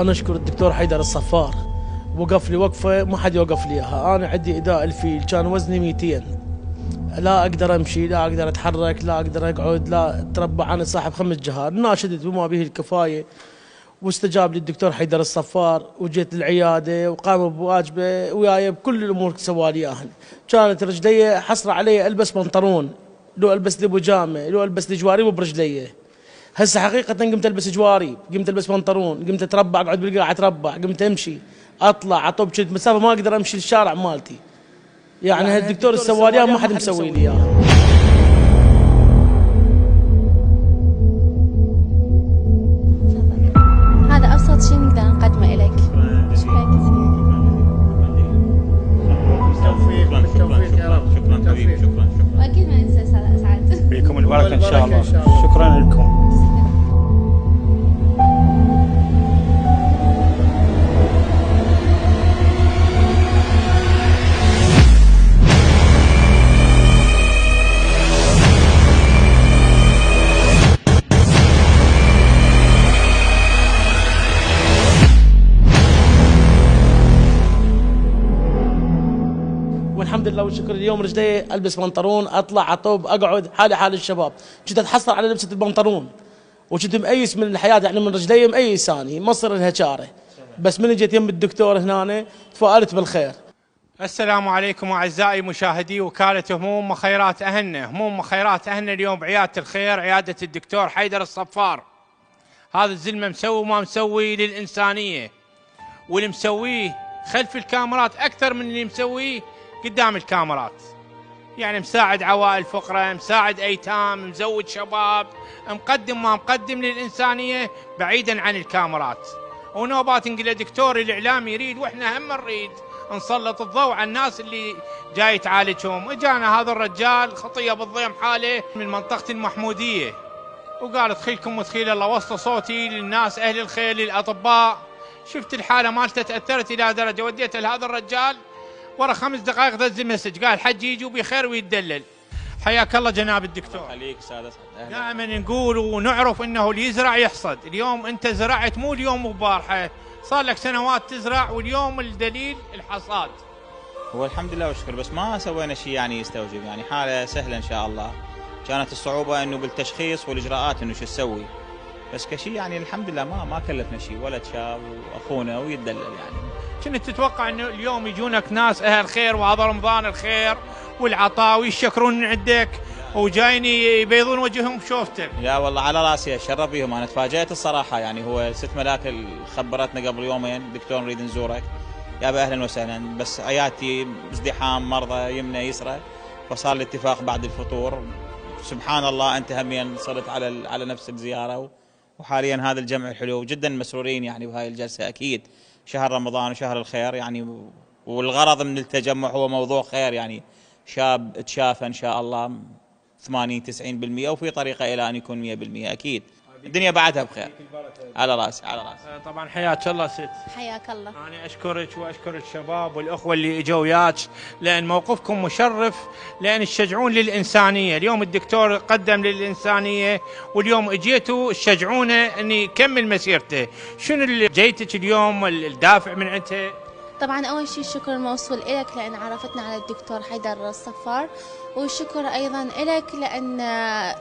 أنا أشكر الدكتور حيدر الصفار، وقف لي وقفة ما حد يوقف لي إياها. أنا عندي إداء الفيل، كان وزني 200، لا أقدر أمشي، لا أقدر أتحرك، لا أقدر أقعد، لا أتربع. أنا صاحب 5 جهات، ناشدت بما به الكفاية، واستجاب لي الدكتور حيدر الصفار، وجيت العيادة وقام بواجبه وياي بكل الأمور سوى لي إياها. كانت رجلي حصر علي ألبس بنطلون، لو ألبس لي بيجامة، لو ألبس لي جوارب برجلي. هسه حقيقة قمت ألبس جواري، قمت ألبس بنطلون، قمت أتربع، أقعد بالقاع أتربع، قمت أمشي أطلع أطب، كنت مسافة ما أقدر أمشي الشارع مالتي. يعني هالدكتور السواليان ما حد مسوي لي إياه. هذا أبسط شيء نقدر نقدمه إليك. شكرا كثير. بالتوفيق يا رب. شكرا حبيبي، شكرا. وأكيد ما ننسى سعد. فيكم البركة إن شاء الله. شكرا لكم. والحمد لله والشكر. اليوم رجلي البس بنطلون، اطلع اطوب، اقعد حالي حال الشباب. كنت اتحصل على لبسه البنطلون، وكنت مأيس من الحياه، يعني من رجلي مأيس اني مصر لها شاره. بس من جيت يم الدكتور هنا تفائلت بالخير. السلام عليكم اعزائي مشاهدي وكاله هموم وخيرات اهلنا. هموم وخيرات اهلنا اليوم بعياده الخير، عياده الدكتور حيدر الصفار. هذا الزلمه مسوي ما مسوي للانسانيه، واللي مسويه خلف الكاميرات اكثر من اللي مسويه قدام الكاميرات. يعني مساعد عوائل فقراء، مساعد ايتام، مزوج شباب، مقدم ما مقدم للانسانيه بعيدا عن الكاميرات. ونوبات نقول دكتور الاعلام يريد، واحنا هم نريد نسلط الضوء على الناس اللي جاي تعالجهم. اجانا هذا الرجال خطيه بالضيم حاله من منطقه المحموديه، وقال ادخلكم وادخيل الله، وصل صوتي للناس اهل الخير للاطباء. شفت الحاله مالته، تاثرت الى درجه وديته لهذا الرجال ورا 5 دقائق دز مسج قال الحج يجي بخير ويتدلل. حياك الله جناب الدكتور. خليك سادة. دائما نقول ونعرف انه اللي يزرع يحصد. اليوم انت زرعت، مو اليوم وبارحه، صار لك سنوات تزرع، واليوم الدليل الحصاد. هو الحمد لله والشكر، بس ما سوينا شيء يعني يستوجب، يعني حالة سهلة ان شاء الله. كانت الصعوبة انه بالتشخيص والاجراءات انه شو نسوي، بس كشيء يعني الحمد لله ما كلفنا شيء. ولد شاب واخونا ويتدلل يعني. كنت تتوقع انه اليوم يجونك ناس اهل خير وهذا رمضان الخير والعطاء ويشكرون من عندك وجايين يبيضون وجههم بشوفتك؟ لا والله على راسي، اتشرف بهم. انا تفاجأت الصراحة. يعني هو ست ملاك خبرتنا قبل يومين دكتور نريد نزورك. يابا اهلا وسهلا، بس عيادتي ازدحام مرضى يمنى يسرى، فصار الاتفاق بعد الفطور. سبحان الله انت همين صرت على نفس الزيارة، وحاليا هذا الجمع الحلو جدا، مسرورين يعني بهاي الجلسة. اكيد شهر رمضان وشهر الخير يعني، والغرض من التجمع هو موضوع خير. يعني شاب تشافى ان شاء الله 80-90%، وفي طريقه الى ان يكون 100%. اكيد الدنيا بعدها بخير. على راسي على راسي. طبعا حياك الله ست. حياك الله. أنا أشكرك وأشكر الشباب والأخوة اللي إجوا وياك، لأن موقفكم مشرف، لأن تشجعون للإنسانية. اليوم الدكتور قدم للإنسانية، واليوم إجيتوا تشجعونه أن يكمل مسيرته. شنو اللي جيتك اليوم الدافع من عنده؟ طبعا أول شيء الشكر الموصول إلك لأن عرفتنا على الدكتور حيدر الصفار، والشكر أيضا إلك لأن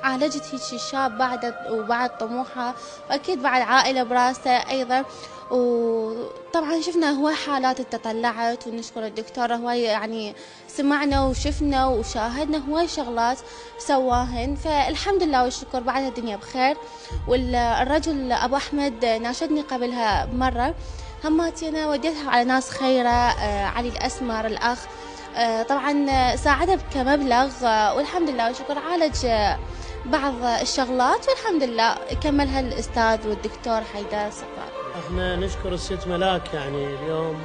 عالجت هيك شاب وبعد طموحه، وأكيد بعد عائلة براسه أيضا. وطبعا شفنا هواي حالات تطلعت، ونشكر الدكتور هواي يعني سمعنا وشفنا وشاهدنا هواي شغلات سواهن، فالحمد لله والشكر بعدها الدنيا بخير. والرجل أبو أحمد ناشدني قبلها بمرة، هماتي أنا وديتها على ناس خيرة، علي الأسمر الأخ طبعا ساعدها كمبلغ، والحمد لله والشكر عالج بعض الشغلات، والحمد لله كملها الأستاذ والدكتور حيدر الصفار. احنا نشكر الست ملاك، يعني اليوم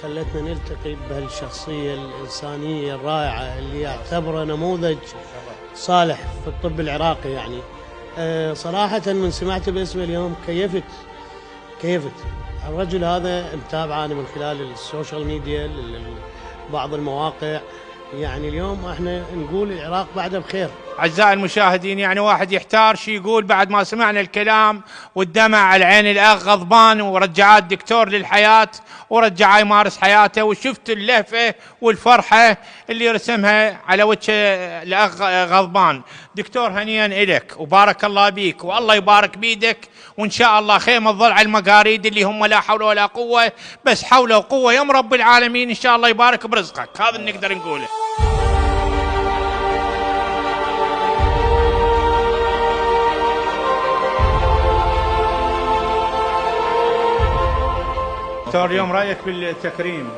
خلتنا نلتقي بهالشخصية الإنسانية الرائعة اللي يعتبره نموذج صالح في الطب العراقي. يعني صراحة من سمعت باسمه اليوم كيفت الرجل هذا. متابعه أنا من خلال السوشيال ميديا، بعض المواقع. يعني اليوم احنا نقول العراق بعده بخير. أعزائي المشاهدين يعني واحد يحتار شي يقول بعد ما سمعنا الكلام والدمع على عين الأخ غضبان ورجعات الدكتور للحياة ورجعه يمارس حياته، وشفت اللهفة والفرحة اللي رسمها على وجه الأخ غضبان. دكتور هنيئا إلك وبارك الله بيك، والله يبارك بيدك، وإن شاء الله خيمة تظل على المقاريد اللي هم لا حول ولا قوة، بس حول وقوة يا رب العالمين. إن شاء الله يبارك برزقك، هذا اللي نقدر نقوله. دكتور اليوم رايك بالتكريم؟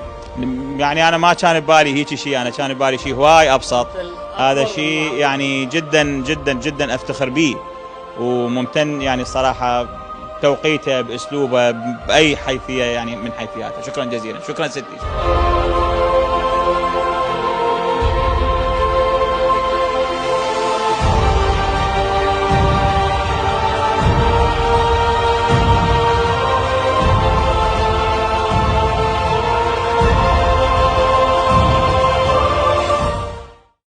يعني انا ما كان ببالي هيك شيء، انا كان ببالي شيء هواي ابسط. هذا شيء يعني جدا جدا جدا افتخر به وممتن يعني الصراحه توقيته باسلوبه باي حيثيه يعني من حيثياته. شكرا جزيلا، شكرا ستي.